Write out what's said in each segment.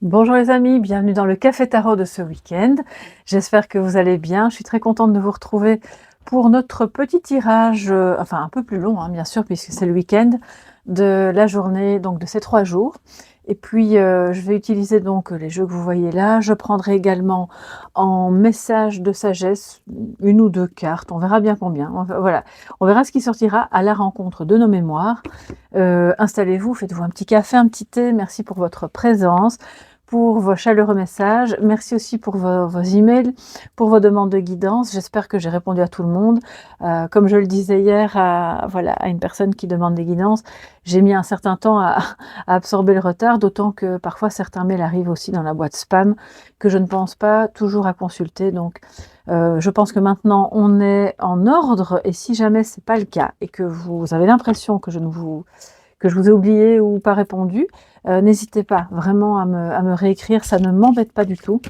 Bonjour les amis, bienvenue dans le Café Tarot de ce week-end. J'espère que vous allez bien. Je suis très contente de vous retrouver pour notre petit tirage, enfin un peu plus long, hein, bien sûr, puisque c'est le week-end de la journée, donc de ces 3 jours. Et puis, je vais utiliser donc les jeux que vous voyez là. Je prendrai également en message de sagesse 1 ou 2 cartes. On verra bien combien. Voilà, on verra ce qui sortira à la rencontre de nos mémoires. Installez-vous, faites-vous un petit café, un petit thé. Merci pour votre présence, pour vos chaleureux messages. Merci aussi pour vos emails, pour vos demandes de guidance. J'espère que j'ai répondu à tout le monde. Comme je le disais hier à une personne qui demande des guidances, j'ai mis un certain temps à absorber le retard, d'autant que parfois certains mails arrivent aussi dans la boîte spam que je ne pense pas toujours à consulter. Donc, je pense que maintenant on est en ordre, et si jamais c'est pas le cas et que vous avez l'impression que je vous ai oublié ou pas répondu, n'hésitez pas vraiment à me réécrire, ça ne m'embête pas du tout.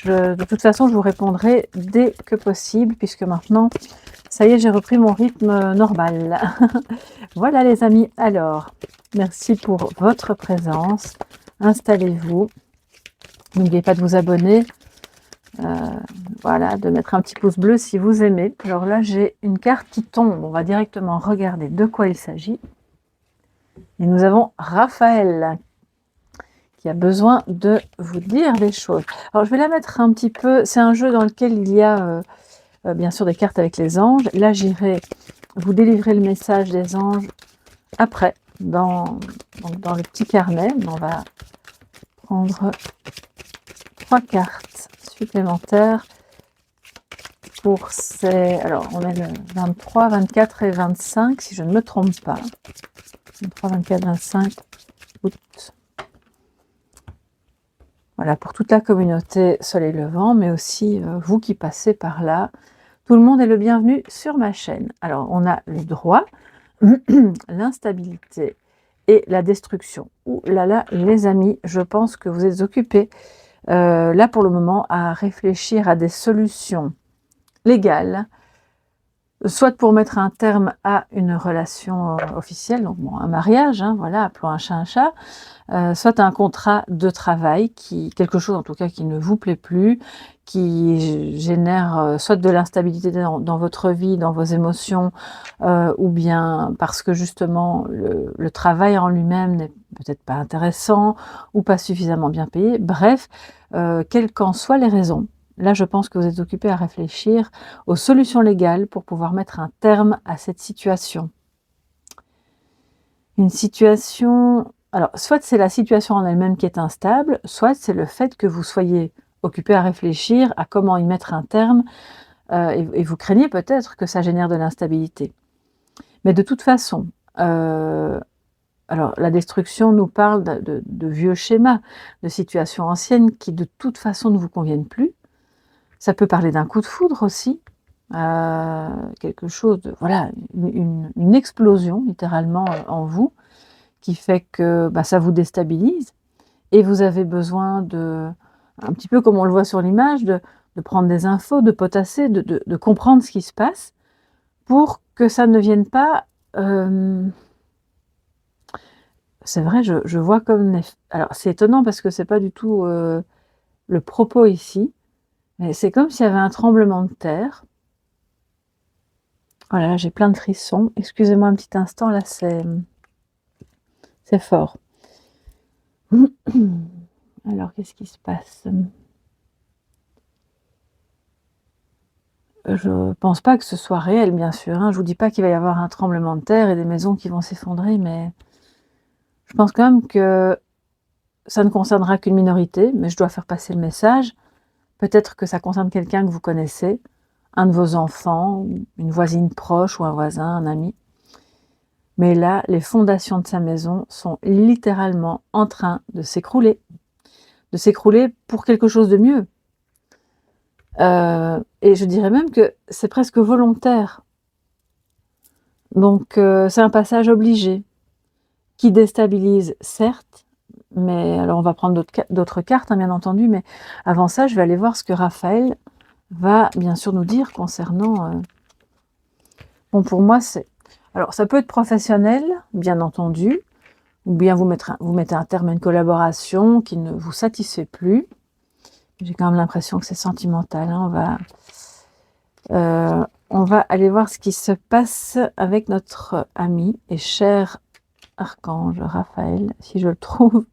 De toute façon, je vous répondrai dès que possible, puisque maintenant, ça y est, j'ai repris mon rythme normal. Voilà les amis, alors, merci pour votre présence. Installez-vous. N'oubliez pas de vous abonner. Voilà, de mettre un petit pouce bleu si vous aimez. Alors là, j'ai une carte qui tombe. On va directement regarder de quoi il s'agit. Et nous avons Raphaël qui a besoin de vous dire des choses. Alors, je vais la mettre un petit peu... C'est un jeu dans lequel il y a bien sûr des cartes avec les anges. Là, j'irai vous délivrer le message des anges après, dans le petit carnet. On va prendre 3 cartes supplémentaires pour ces... Alors, on est le 23, 24 et 25, si je ne me trompe pas. 23, 24, 25 août. Voilà, pour toute la communauté Soleil Levant, mais aussi vous qui passez par là. Tout le monde est le bienvenu sur ma chaîne. Alors, on a le droit, l'instabilité et la destruction. Ouh là là, les amis, je pense que vous êtes occupés, là pour le moment, à réfléchir à des solutions légales, soit pour mettre un terme à une relation officielle, donc bon, un mariage, hein, voilà, appelons un chat, soit un contrat de travail, quelque chose en tout cas qui ne vous plaît plus, qui génère soit de l'instabilité dans votre vie, dans vos émotions, ou bien parce que justement le travail en lui-même n'est peut-être pas intéressant ou pas suffisamment bien payé. Bref, quelles qu'en soient les raisons, là je pense que vous êtes occupé à réfléchir aux solutions légales pour pouvoir mettre un terme à cette situation. Une situation... Alors, soit c'est la situation en elle-même qui est instable, soit c'est le fait que vous soyez occupé à réfléchir à comment y mettre un terme, et vous craignez peut-être que ça génère de l'instabilité. Mais de toute façon, alors la destruction nous parle de vieux schémas, de situations anciennes qui de toute façon ne vous conviennent plus. Ça peut parler d'un coup de foudre aussi, quelque chose de... Voilà, une explosion littéralement en vous, qui fait que ça vous déstabilise et vous avez besoin de, un petit peu comme on le voit sur l'image, de prendre des infos, de potasser, de comprendre ce qui se passe pour que ça ne vienne pas... c'est vrai, je vois comme... Alors c'est étonnant parce que c'est pas du tout le propos ici, mais c'est comme s'il y avait un tremblement de terre. Voilà, j'ai plein de frissons. Excusez-moi un petit instant, là c'est fort. Alors, qu'est-ce qui se passe? Je pense pas que ce soit réel, bien sûr, hein. Je vous dis pas qu'il va y avoir un tremblement de terre et des maisons qui vont s'effondrer, mais je pense quand même que ça ne concernera qu'une minorité, mais je dois faire passer le message. Peut-être que ça concerne quelqu'un que vous connaissez, un de vos enfants, une voisine proche ou un voisin, un ami. Mais là, les fondations de sa maison sont littéralement en train de s'écrouler pour quelque chose de mieux. Et je dirais même que c'est presque volontaire. Donc c'est un passage obligé, qui déstabilise certes, mais alors on va prendre d'autres cartes, hein, bien entendu, mais avant ça, je vais aller voir ce que Raphaël va bien sûr nous dire concernant... Bon, pour moi, c'est... Alors, ça peut être professionnel, bien entendu, ou bien vous mettez un terme à une collaboration qui ne vous satisfait plus. J'ai quand même l'impression que c'est sentimental, hein. On va aller voir ce qui se passe avec notre ami et cher archange Raphaël, si je le trouve.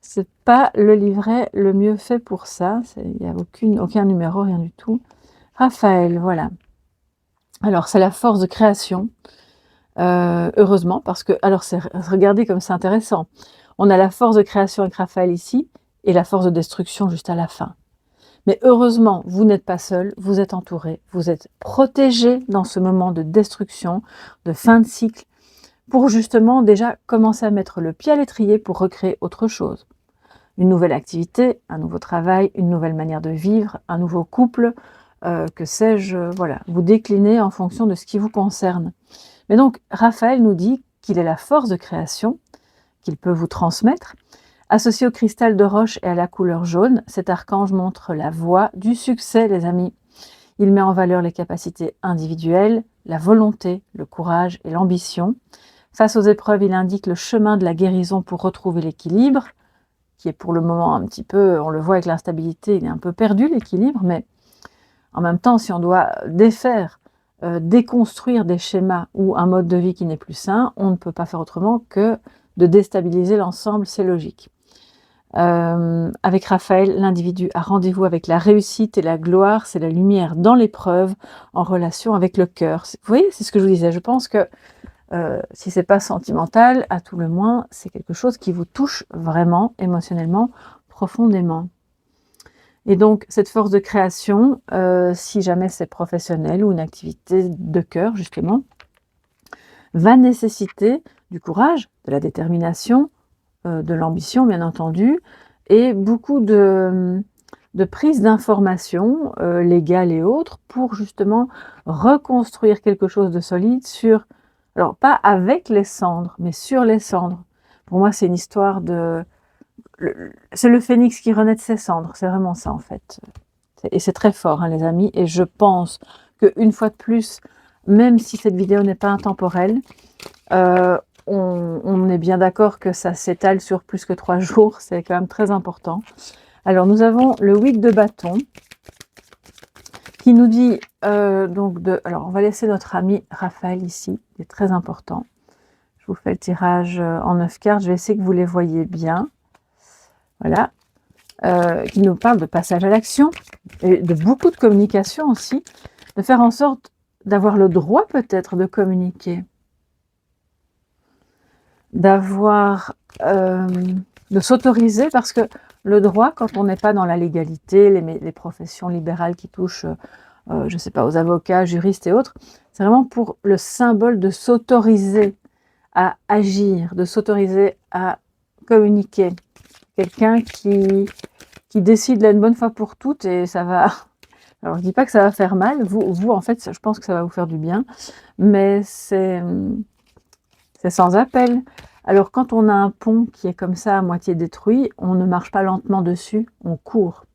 C'est pas le livret le mieux fait pour ça, il n'y a aucun numéro, rien du tout. Raphaël, voilà. Alors, c'est la force de création, heureusement, parce que, alors, regardez comme c'est intéressant. On a la force de création avec Raphaël ici, et la force de destruction juste à la fin. Mais heureusement, vous n'êtes pas seul, vous êtes entouré, vous êtes protégé dans ce moment de destruction, de fin de cycle, pour justement déjà commencer à mettre le pied à l'étrier pour recréer autre chose. Une nouvelle activité, un nouveau travail, une nouvelle manière de vivre, un nouveau couple, que sais-je, voilà. Vous déclinez en fonction de ce qui vous concerne. Mais donc, Raphaël nous dit qu'il est la force de création, qu'il peut vous transmettre. Associé au cristal de roche et à la couleur jaune, cet archange montre la voie du succès, les amis. Il met en valeur les capacités individuelles, la volonté, le courage et l'ambition. Face aux épreuves, il indique le chemin de la guérison pour retrouver l'équilibre, qui est pour le moment un petit peu, on le voit avec l'instabilité, il est un peu perdu l'équilibre, mais en même temps, si on doit défaire, déconstruire des schémas ou un mode de vie qui n'est plus sain, on ne peut pas faire autrement que de déstabiliser l'ensemble, c'est logique. Avec Raphaël, l'individu a rendez-vous avec la réussite et la gloire, c'est la lumière dans l'épreuve, en relation avec le cœur. Vous voyez, c'est ce que je vous disais, je pense que si c'est pas sentimental, à tout le moins, c'est quelque chose qui vous touche vraiment, émotionnellement, profondément. Et donc, cette force de création, si jamais c'est professionnel ou une activité de cœur, justement, va nécessiter du courage, de la détermination, de l'ambition, bien entendu, et beaucoup de prise d'informations légales et autres pour justement reconstruire quelque chose de solide sur, alors pas avec les cendres, mais sur les cendres. Pour moi, c'est une histoire c'est le phénix qui renaît de ses cendres, c'est vraiment ça en fait. Et c'est très fort, hein, les amis, et je pense qu'une fois de plus, même si cette vidéo n'est pas intemporelle, on est bien d'accord que ça s'étale sur plus que 3 jours, c'est quand même très important. Alors nous avons le 8 de bâton qui nous dit alors on va laisser notre ami Raphaël ici, il est très important. Je vous fais le tirage en 9 cartes, je vais essayer que vous les voyez bien. Voilà, qui nous parle de passage à l'action et de beaucoup de communication aussi, de faire en sorte d'avoir le droit peut-être de communiquer. De s'autoriser, parce que le droit, quand on n'est pas dans la légalité, les professions libérales qui touchent, je ne sais pas, aux avocats, juristes et autres, c'est vraiment pour le symbole de s'autoriser à agir, de s'autoriser à communiquer. Quelqu'un qui décide là une bonne fois pour toutes et ça va... Alors je ne dis pas que ça va faire mal, vous en fait, je pense que ça va vous faire du bien, mais c'est sans appel. Alors quand on a un pont qui est comme ça à moitié détruit, on ne marche pas lentement dessus, on court.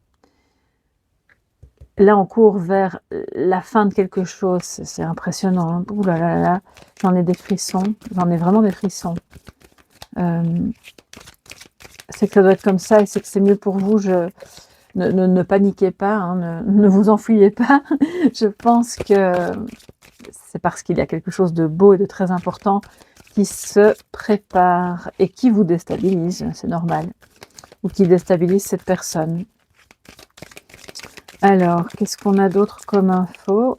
Là on court vers la fin de quelque chose, c'est impressionnant, hein. Ouh là là là, j'en ai des frissons, j'en ai vraiment des frissons. C'est que ça doit être comme ça et c'est que c'est mieux pour vous, ne paniquez pas, hein, ne vous enfuyez pas. Je pense que c'est parce qu'il y a quelque chose de beau et de très important qui se prépare et qui vous déstabilise, c'est normal, ou qui déstabilise cette personne. Alors, qu'est-ce qu'on a d'autre comme info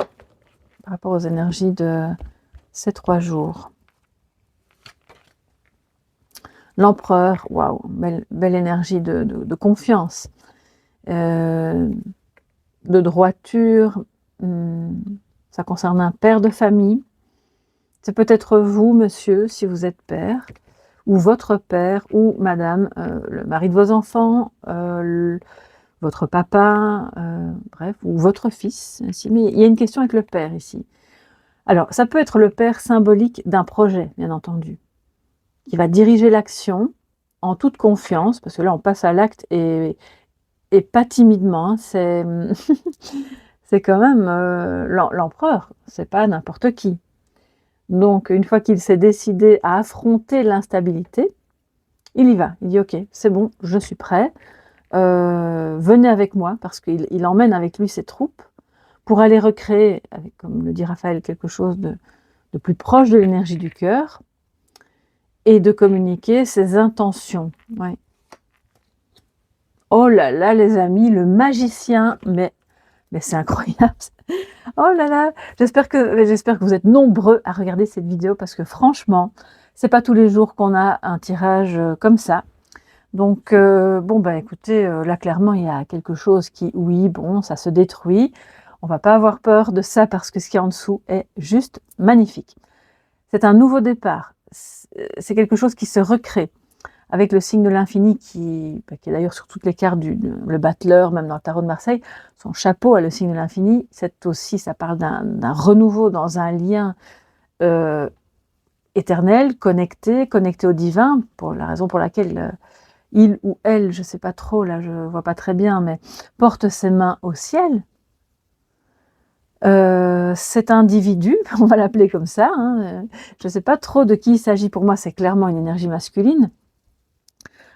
par rapport aux énergies de ces 3 jours? L'empereur, waouh, belle énergie de confiance, de droiture, ça concerne un père de famille. C'est peut-être vous, monsieur, si vous êtes père, ou votre père, ou madame, le mari de vos enfants, votre papa, bref, ou votre fils. Ainsi. Mais il y a une question avec le père ici. Alors, ça peut être le père symbolique d'un projet, bien entendu, qui va diriger l'action en toute confiance, parce que là, on passe à l'acte et pas timidement. Hein, c'est quand même l'empereur, c'est pas n'importe qui. Donc, une fois qu'il s'est décidé à affronter l'instabilité, il y va. Il dit: «OK, c'est bon, je suis prêt. Venez avec moi», parce qu'il emmène avec lui ses troupes pour aller recréer, avec, comme le dit Raphaël, quelque chose de plus proche de l'énergie du cœur et de communiquer ses intentions. Ouais. Oh là là, les amis, le magicien, mais c'est incroyable. Oh là là, j'espère que vous êtes nombreux à regarder cette vidéo parce que franchement, c'est pas tous les jours qu'on a un tirage comme ça. Donc bon, bah écoutez, là clairement il y a quelque chose qui, oui, bon, ça se détruit. On va pas avoir peur de ça parce que ce qu'il y a en dessous est juste magnifique. C'est un nouveau départ. C'est quelque chose qui se recrée avec le signe de l'infini qui est d'ailleurs sur toutes les cartes le battleur, même dans le tarot de Marseille. Son chapeau a le signe de l'infini. C'est aussi, ça parle d'un renouveau dans un lien éternel, connecté au divin, pour la raison pour laquelle il ou elle, je ne sais pas trop, là je ne vois pas très bien, mais porte ses mains au ciel. Cet individu, on va l'appeler comme ça, hein, je ne sais pas trop de qui il s'agit. Pour moi, c'est clairement une énergie masculine,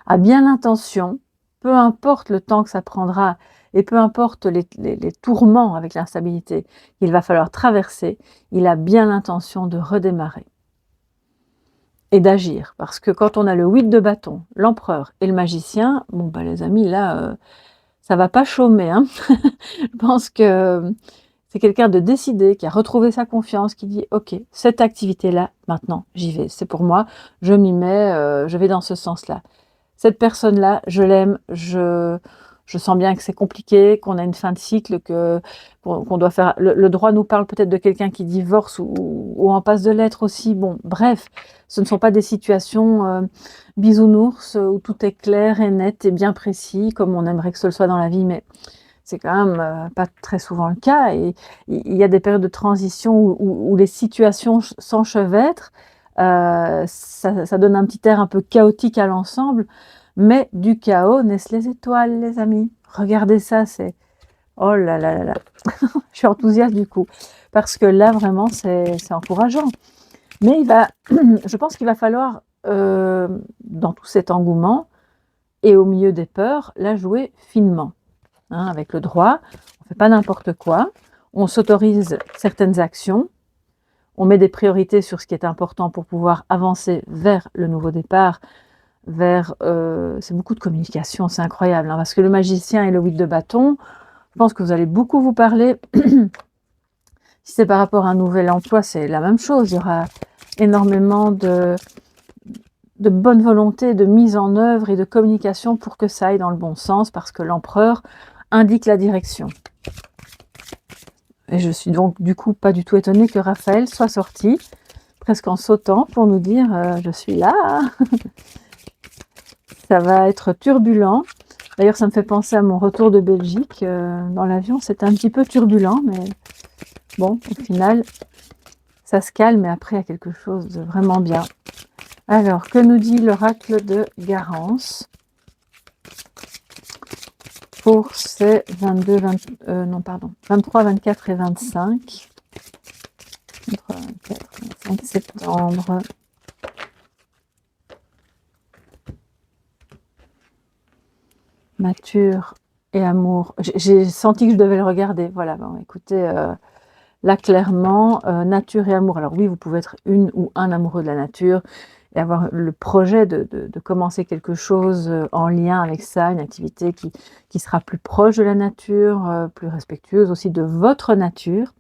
a bien l'intention, peu importe le temps que ça prendra et peu importe les tourments avec l'instabilité qu'il va falloir traverser, il a bien l'intention de redémarrer et d'agir. Parce que quand on a le 8 de bâton, l'empereur et le magicien, bon bah les amis, là, ça va pas chômer, hein. Je pense que c'est quelqu'un de décidé, qui a retrouvé sa confiance, qui dit: «OK, cette activité-là, maintenant, j'y vais. C'est pour moi, je m'y mets, je vais dans ce sens-là. Cette personne-là, je l'aime, je sens bien que c'est compliqué, qu'on a une fin de cycle, qu'on doit faire». Le droit nous parle peut-être de quelqu'un qui divorce ou en passe de l'être aussi. Bon, bref, ce ne sont pas des situations bisounours où tout est clair et net et bien précis, comme on aimerait que ce le soit dans la vie, mais c'est quand même pas très souvent le cas. Et il y a des périodes de transition où les situations s'enchevêtrent. Ça donne un petit air un peu chaotique à l'ensemble, mais du chaos naissent les étoiles, les amis. Regardez ça, c'est... Oh là là là là. Je suis enthousiaste du coup, parce que là, vraiment, c'est encourageant. Mais je pense qu'il va falloir, dans tout cet engouement et au milieu des peurs, la jouer finement. Hein, avec le droit, on ne fait pas n'importe quoi, on s'autorise certaines actions, on met des priorités sur ce qui est important pour pouvoir avancer vers le nouveau départ, c'est beaucoup de communication, c'est incroyable, hein, parce que le magicien et le 8 de bâton, je pense que vous allez beaucoup vous parler. Si c'est par rapport à un nouvel emploi, c'est la même chose, il y aura énormément de bonne volonté, de mise en œuvre et de communication pour que ça aille dans le bon sens, parce que l'empereur indique la direction. Et je suis donc du coup pas du tout étonnée que Raphaël soit sorti, presque en sautant, pour nous dire je suis là. Ça va être turbulent. D'ailleurs, ça me fait penser à mon retour de Belgique. Dans l'avion, c'était un petit peu turbulent, mais bon, au final, ça se calme et après, il y a quelque chose de vraiment bien. Alors, que nous dit l'oracle de Garance pour ces 23, 24 et 25. 23, 24 et 25 septembre. Nature et amour. J'ai senti que je devais le regarder. Voilà, bon, écoutez, là, clairement, nature et amour. Alors oui, vous pouvez être une ou un amoureux de la nature et avoir le projet de commencer quelque chose en lien avec ça, une activité qui sera plus proche de la nature, plus respectueuse aussi de votre nature.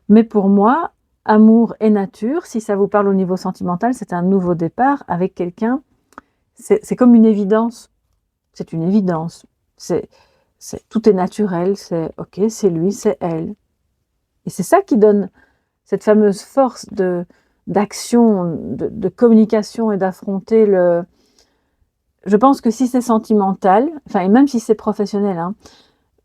Mais pour moi, amour et nature, si ça vous parle au niveau sentimental, c'est un nouveau départ avec quelqu'un. C'est comme une évidence. C'est une évidence. Tout est naturel, c'est OK, c'est lui, c'est elle. Et c'est ça qui donne cette fameuse force d'action, de communication et d'affronter le... Je pense que si c'est sentimental, enfin, et même si c'est professionnel, hein,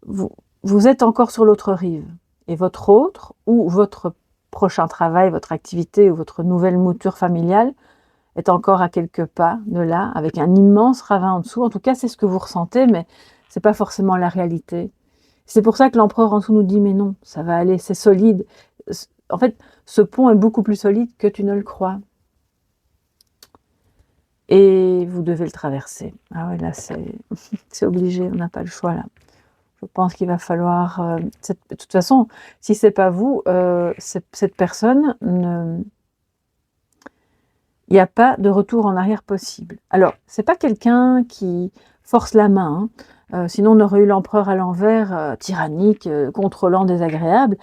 vous êtes encore sur l'autre rive. Et votre autre, ou votre prochain travail, votre activité, ou votre nouvelle mouture familiale, est encore à quelques pas de là, avec un immense ravin en dessous. En tout cas, c'est ce que vous ressentez, mais ce n'est pas forcément la réalité. C'est pour ça que l'empereur en dessous nous dit, mais non, ça va aller, c'est solide. En fait, ce pont est beaucoup plus solide que tu ne le crois. et vous devez le traverser. Ah ouais, là, c'est obligé, on n'a pas le choix, là. Je pense qu'il va falloir, de toute façon, si c'est pas vous, cette personne ne il y a pas de retour en arrière possible. Alors, c'est pas quelqu'un qui force la main, hein, sinon on aurait eu l'empereur à l'envers, tyrannique, contrôlant, désagréable.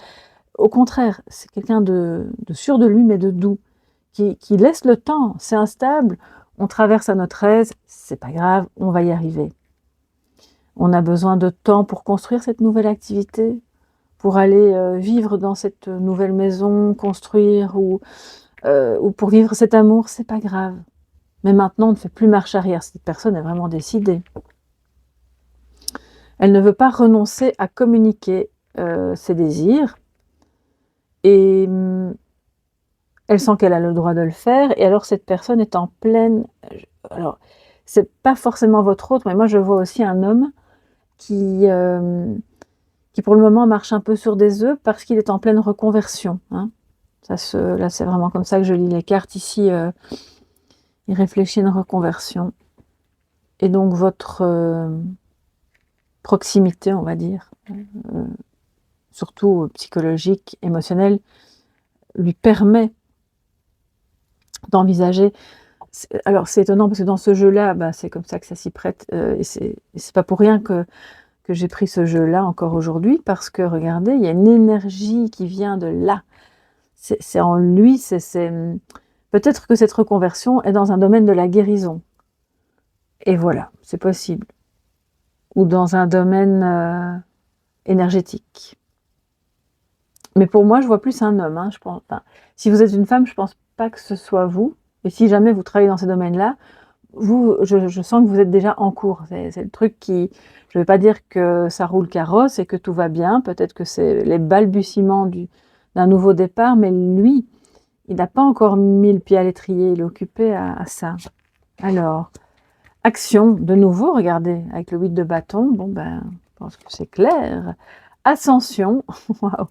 Au contraire, c'est quelqu'un de sûr de lui, mais de doux, qui laisse le temps. C'est instable, on traverse à notre aise, c'est pas grave, on va y arriver. On a besoin de temps pour construire cette nouvelle activité, pour aller, vivre dans cette nouvelle maison, construire ou pour vivre cet amour, c'est pas grave. Mais maintenant, on ne fait plus marche arrière, cette personne est vraiment décidée. Elle ne veut pas renoncer à communiquer, ses désirs et elle sent qu'elle a le droit de le faire et alors cette personne est en pleine, alors c'est pas forcément votre autre, mais moi je vois aussi un homme qui pour le moment marche un peu sur des œufs parce qu'il est en pleine reconversion, hein. Là, c'est vraiment comme ça que je lis les cartes ici, il réfléchit à une reconversion et donc votre, proximité, on va dire, surtout psychologique, émotionnelle, lui permet d'envisager. Alors c'est étonnant parce que dans ce jeu-là, bah, c'est comme ça que ça s'y prête, et c'est pas pour rien que j'ai pris ce jeu-là encore aujourd'hui parce que regardez, il y a une énergie qui vient de là. C'est en lui, peut-être que cette reconversion est dans un domaine de la guérison et voilà, c'est possible. Ou dans un domaine, énergétique. Mais pour moi, je vois plus un homme, hein, je pense, enfin, si vous êtes une femme, je pense pas que ce soit vous et si jamais vous travaillez dans ces domaines-là, je sens que vous êtes déjà en cours. C'est le truc qui je vais pas dire que ça roule carrosse et que tout va bien, peut-être que c'est les balbutiements d'un nouveau départ, mais lui, il n'a pas encore mis le pied à l'étrier, il est occupé à ça. Alors, action, de nouveau, regardez, avec le 8 de bâton, bon ben, je pense que c'est clair. Ascension, waouh,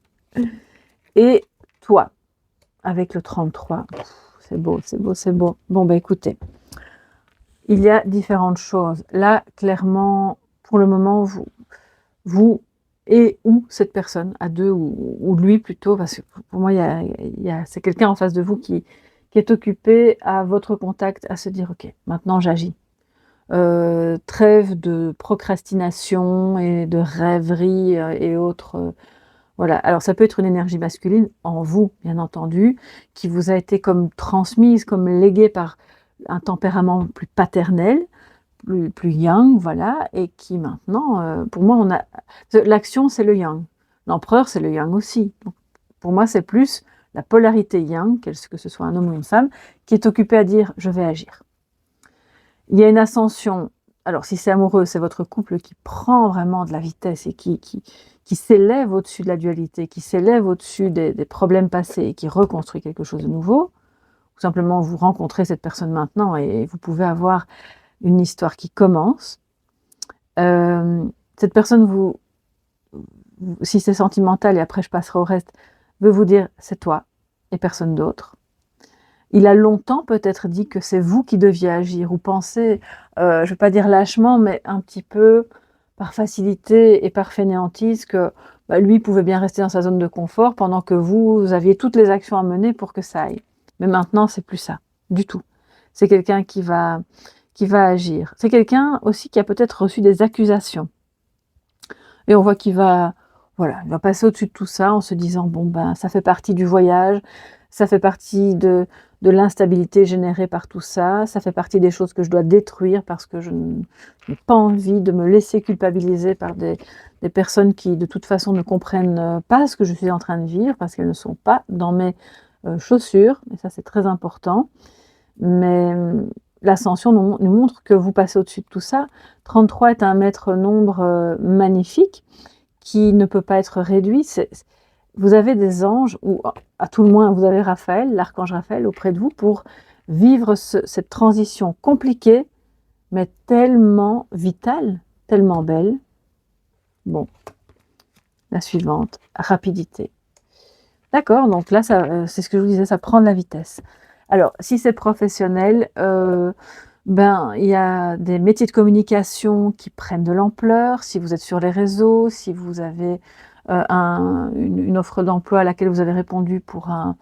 et toi, avec le 33. C'est beau, c'est beau, c'est beau. Bon ben écoutez, il y a différentes choses. Là, clairement, pour le moment, vous et ou cette personne, à deux, ou lui plutôt, parce que pour moi, c'est quelqu'un en face de vous qui est occupé à votre contact, à se dire: «OK, maintenant j'agis». Trêve de procrastination et de rêverie, et autres, voilà. Alors ça peut être une énergie masculine en vous, bien entendu, qui vous a été comme transmise, comme léguée par un tempérament plus paternel, plus yang, voilà, et qui maintenant, pour moi, l'action, c'est le yang. L'empereur, c'est le yang aussi. Donc pour moi, c'est plus la polarité yang, que ce soit un homme ou une femme, qui est occupée à dire: «Je vais agir». Il y a une ascension, alors si c'est amoureux, c'est votre couple qui prend vraiment de la vitesse et qui s'élève au-dessus de la dualité, qui s'élève au-dessus des problèmes passés et qui reconstruit quelque chose de nouveau. Ou simplement vous rencontrez cette personne maintenant et vous pouvez avoir une histoire qui commence. Cette personne si c'est sentimental et après je passerai au reste, veut vous dire: «C'est toi et personne d'autre». Il a longtemps peut-être dit que c'est vous qui deviez agir ou penser, je ne vais pas dire lâchement, mais un petit peu par facilité et par fainéantise que, bah, lui pouvait bien rester dans sa zone de confort pendant que vous aviez toutes les actions à mener pour que ça aille. Mais maintenant, c'est plus ça, du tout. C'est quelqu'un qui va agir. C'est quelqu'un aussi qui a peut-être reçu des accusations et on voit qu'il va, voilà, il va passer au-dessus de tout ça en se disant: «Bon, ben, ça fait partie du voyage, ça fait partie de l'instabilité générée par tout ça, ça fait partie des choses que je dois détruire parce que je n'ai pas envie de me laisser culpabiliser par des personnes qui, de toute façon, ne comprennent, pas ce que je suis en train de vivre parce qu'elles ne sont pas dans mes, chaussures» et ça, c'est très important. Mais, l'ascension nous montre que vous passez au-dessus de tout ça. 33 est un maître nombre, magnifique qui ne peut pas être réduit. Vous avez des anges ou à tout le moins vous avez Raphaël, l'archange Raphaël auprès de vous pour vivre cette transition compliquée, mais tellement vitale, tellement belle. Bon, la suivante, rapidité. D'accord, donc là ça, c'est ce que je vous disais, ça prend de la vitesse. Alors si c'est professionnel, Ben, il y a des métiers de communication qui prennent de l'ampleur. Si vous êtes sur les réseaux, si vous avez, une offre d'emploi à laquelle vous avez répondu pour un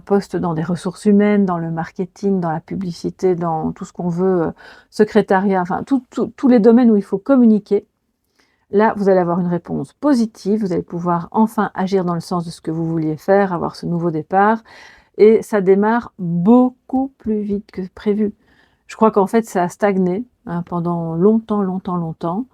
poste dans des ressources humaines, dans le marketing, dans la publicité, dans tout ce qu'on veut, secrétariat, enfin tous les domaines où il faut communiquer. Là, vous allez avoir une réponse positive, vous allez pouvoir enfin agir dans le sens de ce que vous vouliez faire, avoir ce nouveau départ et ça démarre beaucoup plus vite que prévu. Je crois qu'en fait, ça a stagné, hein, pendant longtemps, longtemps, longtemps,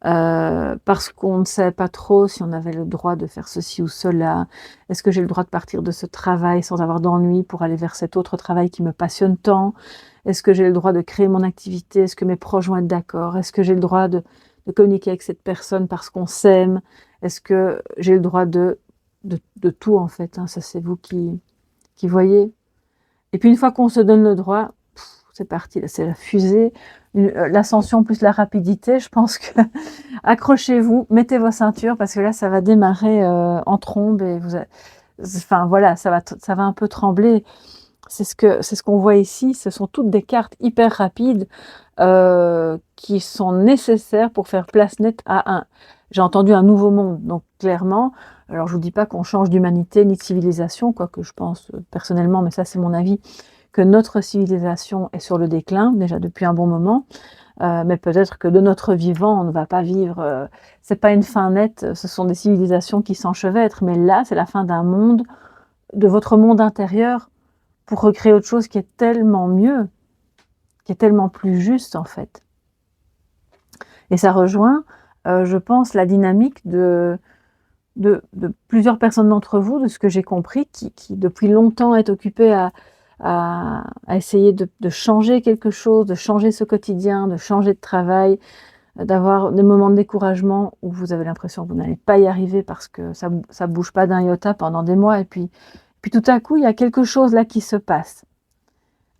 parce qu'on ne savait pas trop si on avait le droit de faire ceci ou cela. Est-ce que j'ai le droit de partir de ce travail sans avoir d'ennui pour aller vers cet autre travail qui me passionne tant? Est-ce que j'ai le droit de créer mon activité? Est-ce que mes proches vont être d'accord? Est-ce que j'ai le droit de communiquer avec cette personne parce qu'on s'aime? Est-ce que j'ai le droit de tout en fait, hein? Ça, c'est vous qui voyez. Et puis une fois qu'on se donne le droit, c'est parti, là, c'est la fusée, l'ascension plus la rapidité. Je pense que accrochez-vous, mettez vos ceintures parce que là, ça va démarrer en trombe et enfin voilà, ça va un peu trembler. C'est ce qu'on voit ici. Ce sont toutes des cartes hyper rapides qui sont nécessaires pour faire place nette à j'ai entendu un nouveau monde. Donc clairement, alors je vous dis pas qu'on change d'humanité ni de civilisation, quoique je pense personnellement, mais ça c'est mon avis, que notre civilisation est sur le déclin, déjà depuis un bon moment, mais peut-être que de notre vivant, on ne va pas vivre, c'est pas une fin nette, ce sont des civilisations qui s'enchevêtrent, mais là, c'est la fin d'un monde, de votre monde intérieur, pour recréer autre chose qui est tellement mieux, qui est tellement plus juste, en fait. Et ça rejoint, je pense, la dynamique de plusieurs personnes d'entre vous, de ce que j'ai compris, qui depuis longtemps est occupée à essayer de changer quelque chose, de changer ce quotidien, de changer de travail, d'avoir des moments de découragement où vous avez l'impression que vous n'allez pas y arriver parce que ça bouge pas d'un iota pendant des mois et puis tout à coup, il y a quelque chose là qui se passe.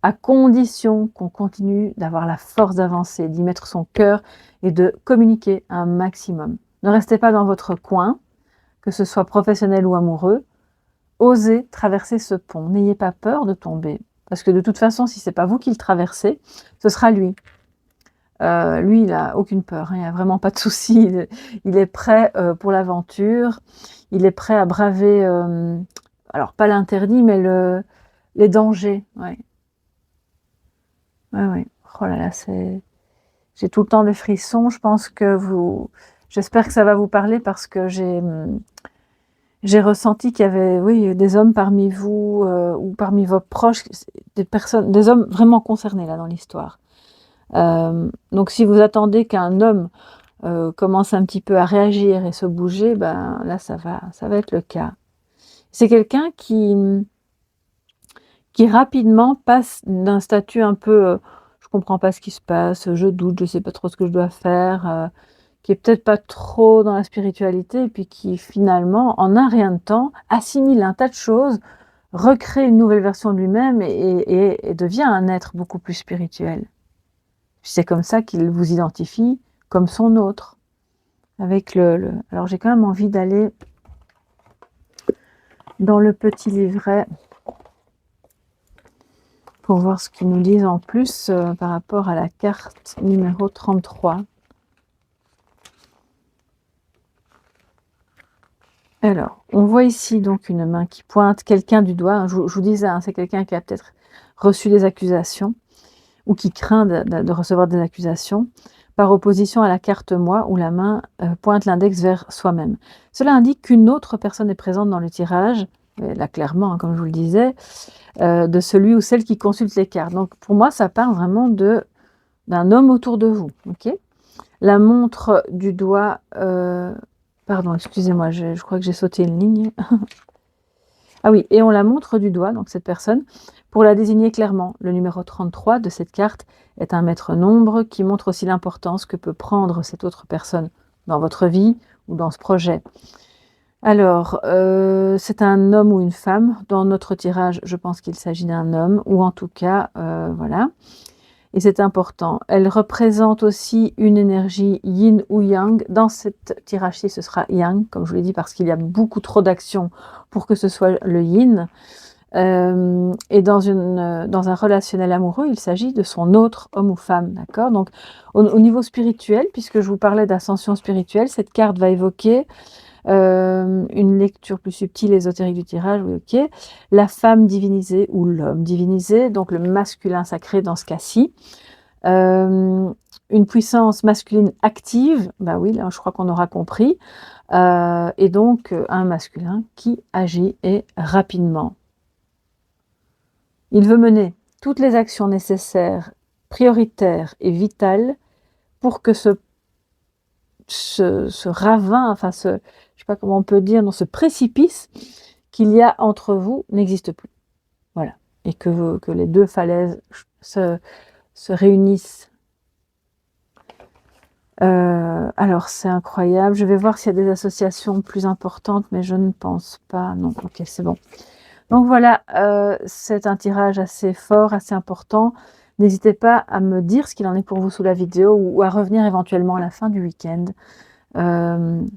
À condition qu'on continue d'avoir la force d'avancer, d'y mettre son cœur et de communiquer un maximum. Ne restez pas dans votre coin, que ce soit professionnel ou amoureux. Osez traverser ce pont. N'ayez pas peur de tomber. Parce que de toute façon, si ce n'est pas vous qui le traversez, ce sera lui. Lui, il n'a aucune peur, hein, il n'y a vraiment pas de souci. Il est prêt pour l'aventure. Il est prêt à braver, alors pas l'interdit, mais les dangers. Ouais. Ouais, ouais. Oh là là, j'ai tout le temps des frissons. Je pense que j'espère que ça va vous parler parce que j'ai ressenti qu'il y avait, oui, des hommes parmi vous ou parmi vos proches, des hommes vraiment concernés là dans l'histoire. Donc si vous attendez qu'un homme commence un petit peu à réagir et se bouger, ben là ça va être le cas. C'est quelqu'un qui rapidement passe d'un statut un peu je comprends pas ce qui se passe, je doute, je sais pas trop ce que je dois faire, qui est peut-être pas trop dans la spiritualité et puis qui finalement, en un rien de temps, assimile un tas de choses, recrée une nouvelle version de lui-même et devient un être beaucoup plus spirituel. C'est comme ça qu'il vous identifie comme son autre. Avec alors j'ai quand même envie d'aller dans le petit livret pour voir ce qu'ils nous disent en plus par rapport à la carte numéro 33. Alors, on voit ici donc une main qui pointe quelqu'un du doigt. Je vous disais, hein, c'est quelqu'un qui a peut-être reçu des accusations ou qui craint de recevoir des accusations, par opposition à la carte moi, où la main pointe l'index vers soi-même. Cela indique qu'une autre personne est présente dans le tirage, là clairement, hein, comme je vous le disais, de celui ou celle qui consulte les cartes. Donc pour moi, ça parle vraiment d'un homme autour de vous. Okay, la montre du doigt... pardon, excusez-moi, je crois que j'ai sauté une ligne. Ah oui, et on la montre du doigt, donc cette personne, pour la désigner clairement. Le numéro 33 de cette carte est un maître nombre qui montre aussi l'importance que peut prendre cette autre personne dans votre vie ou dans ce projet. Alors, c'est un homme ou une femme. Dans notre tirage, je pense qu'il s'agit d'un homme, ou en tout cas, voilà. Et c'est important. Elle représente aussi une énergie yin ou yang. Dans cette tirage-ci, ce sera yang, comme je vous l'ai dit, parce qu'il y a beaucoup trop d'action pour que ce soit le yin. Et dans un relationnel amoureux, il s'agit de son autre homme ou femme, d'accord? Donc au niveau spirituel, puisque je vous parlais d'ascension spirituelle, cette carte va évoquer, une lecture plus subtile, ésotérique du tirage, oui, OK. La femme divinisée ou l'homme divinisé, donc le masculin sacré dans ce cas-ci. Une puissance masculine active, bah oui, là je crois qu'on aura compris, et donc un masculin qui agit et rapidement. Il veut mener toutes les actions nécessaires, prioritaires et vitales pour que ce ravin, enfin je sais pas comment on peut dire, dans ce précipice qu'il y a entre vous n'existe plus. Voilà, et que les 2 falaises se réunissent. Alors c'est incroyable, je vais voir s'il y a des associations plus importantes, mais je ne pense pas. Non, OK, c'est bon. Donc voilà, c'est un tirage assez fort, assez important. N'hésitez pas à me dire ce qu'il en est pour vous sous la vidéo ou à revenir éventuellement à la fin du week-end,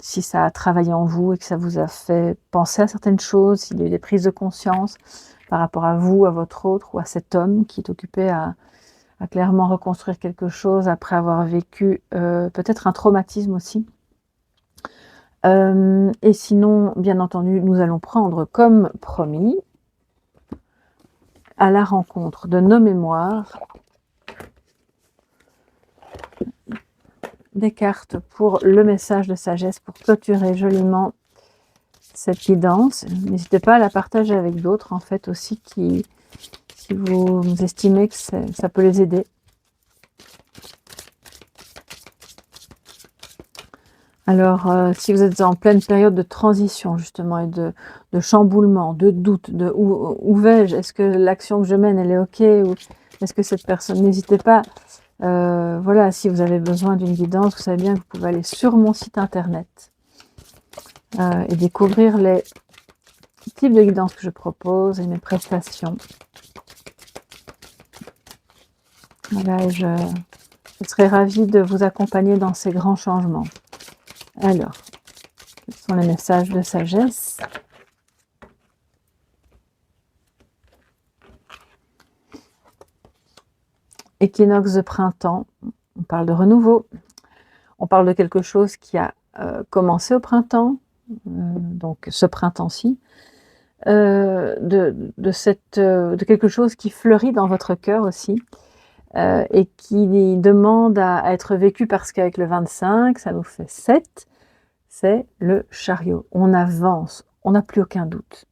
si ça a travaillé en vous et que ça vous a fait penser à certaines choses, s'il y a eu des prises de conscience par rapport à vous, à votre autre ou à cet homme qui est occupé à clairement reconstruire quelque chose après avoir vécu, peut-être un traumatisme aussi. Et sinon, bien entendu, nous allons prendre comme promis, à la rencontre de nos mémoires, des cartes pour le message de sagesse, pour clôturer joliment cette guidance. N'hésitez pas à la partager avec d'autres, en fait, aussi, si vous estimez que ça peut les aider. Alors, si vous êtes en pleine période de transition, justement, et de chamboulement, de doute, de où vais-je? Est-ce que l'action que je mène, elle est OK? Ou est-ce que cette personne... N'hésitez pas, voilà, si vous avez besoin d'une guidance, vous savez bien que vous pouvez aller sur mon site internet et découvrir les types de guidance que je propose et mes prestations. Voilà, et je serai ravie de vous accompagner dans ces grands changements. Alors, quels sont les messages de sagesse? Équinoxe de printemps, on parle de renouveau, on parle de quelque chose qui a commencé au printemps, donc ce printemps-ci, de quelque chose qui fleurit dans votre cœur aussi, et qui demande à être vécu, parce qu'avec le 25, ça nous fait 7, c'est le chariot. On avance, on n'a plus aucun doute.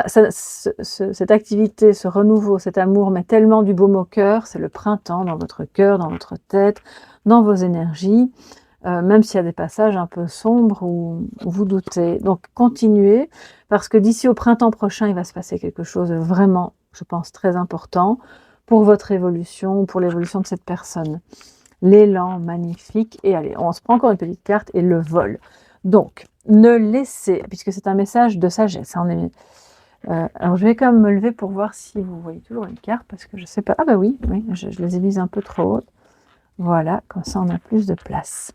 Cette activité, ce renouveau, cet amour met tellement du baume au cœur, c'est le printemps dans votre cœur, dans votre tête, dans vos énergies, même s'il y a des passages un peu sombres où vous doutez. Donc continuez, parce que d'ici au printemps prochain, il va se passer quelque chose de vraiment, je pense, très important pour votre évolution, pour l'évolution de cette personne. L'élan magnifique, et allez, on se prend encore une petite carte, et le vol. Donc, ne laissez, puisque c'est un message de sagesse, hein, alors je vais quand même me lever pour voir si vous voyez toujours une carte, parce que je sais pas. Ah bah oui, je les ai mises un peu trop hautes. Voilà, comme ça on a plus de place.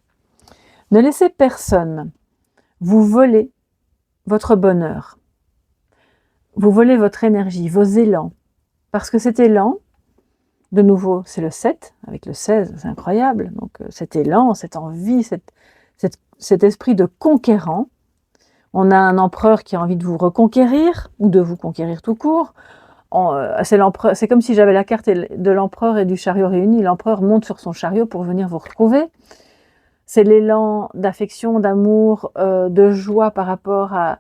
Ne laissez personne vous voler votre bonheur. Vous voler votre énergie, vos élans. Parce que cet élan, de nouveau, c'est le 7, avec le 16, c'est incroyable. Donc cet élan, cette envie, cet esprit de conquérant. On a un empereur qui a envie de vous reconquérir, ou de vous conquérir tout court. C'est comme si j'avais la carte de l'empereur et du chariot réunis. L'empereur monte sur son chariot pour venir vous retrouver. C'est l'élan d'affection, d'amour, de joie par rapport à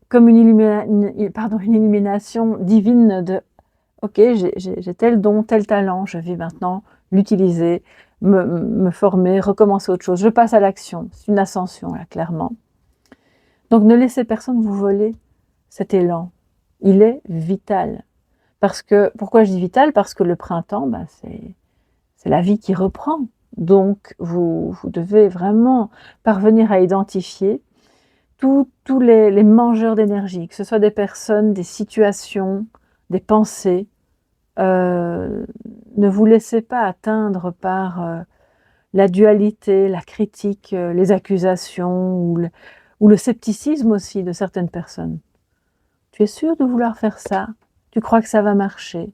comme une illumination divine de « Ok, j'ai tel don, tel talent, je vais maintenant l'utiliser, me former, recommencer autre chose. Je passe à l'action. » C'est une ascension, là, clairement. Donc ne laissez personne vous voler cet élan. Il est vital. Pourquoi je dis vital? Parce que le printemps, c'est la vie qui reprend. Donc vous devez vraiment parvenir à identifier tous les mangeurs d'énergie, que ce soit des personnes, des situations, des pensées. Ne vous laissez pas atteindre par la dualité, la critique, les accusations ou le scepticisme aussi de certaines personnes. Tu es sûr de vouloir faire ça? Tu crois que ça va marcher?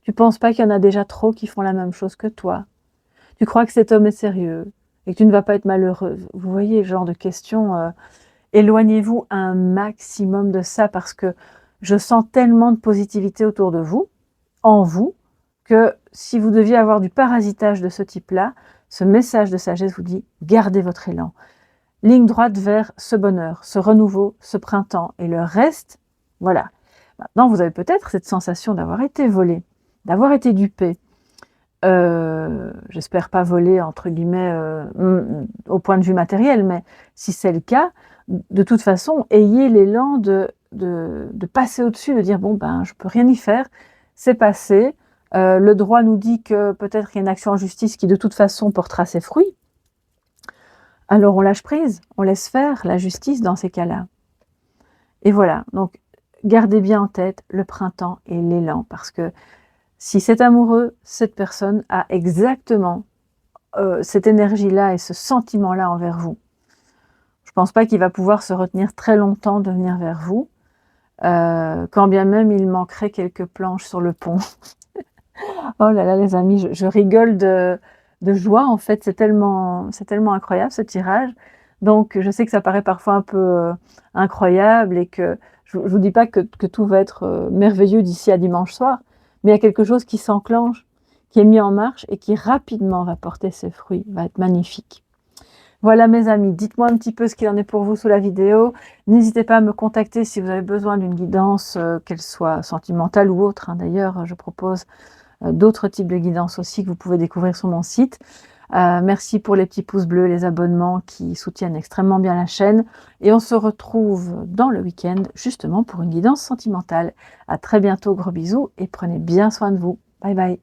Tu penses pas qu'il y en a déjà trop qui font la même chose que toi? Tu crois que cet homme est sérieux et que tu ne vas pas être malheureuse? Vous voyez, ce genre de questions, éloignez-vous un maximum de ça parce que je sens tellement de positivité autour de vous, en vous, que si vous deviez avoir du parasitage de ce type-là, ce message de sagesse vous dit: gardez votre élan. Ligne droite vers ce bonheur, ce renouveau, ce printemps et le reste, voilà. Maintenant, vous avez peut-être cette sensation d'avoir été volé, d'avoir été dupé. J'espère pas volé entre guillemets, au point de vue matériel, mais si c'est le cas, de toute façon, ayez l'élan de passer au-dessus, de dire: «Bon, ben, je peux rien y faire, c'est passé». Le droit nous dit que peut-être il y a une action en justice qui de toute façon portera ses fruits. Alors on lâche prise, on laisse faire la justice dans ces cas-là. Et voilà, donc gardez bien en tête le printemps et l'élan parce que si c'est amoureux, cette personne a exactement, cette énergie-là et ce sentiment-là envers vous. Je pense pas qu'il va pouvoir se retenir très longtemps de venir vers vous, quand bien même il manquerait quelques planches sur le pont. Oh là là les amis, je rigole de joie en fait, c'est tellement incroyable ce tirage. Donc je sais que ça paraît parfois un peu, incroyable et que je vous dis pas que tout va être, merveilleux d'ici à dimanche soir, mais il y a quelque chose qui s'enclenche, qui est mis en marche et qui rapidement va porter ses fruits, va être magnifique. Voilà mes amis, dites-moi un petit peu ce qu'il en est pour vous sous la vidéo. N'hésitez pas à me contacter si vous avez besoin d'une guidance, qu'elle soit sentimentale ou autre, hein. D'ailleurs, je propose d'autres types de guidances aussi que vous pouvez découvrir sur mon site. Merci pour les petits pouces bleus, les abonnements qui soutiennent extrêmement bien la chaîne. Et on se retrouve dans le week-end justement pour une guidance sentimentale. À très bientôt, gros bisous et prenez bien soin de vous. Bye bye.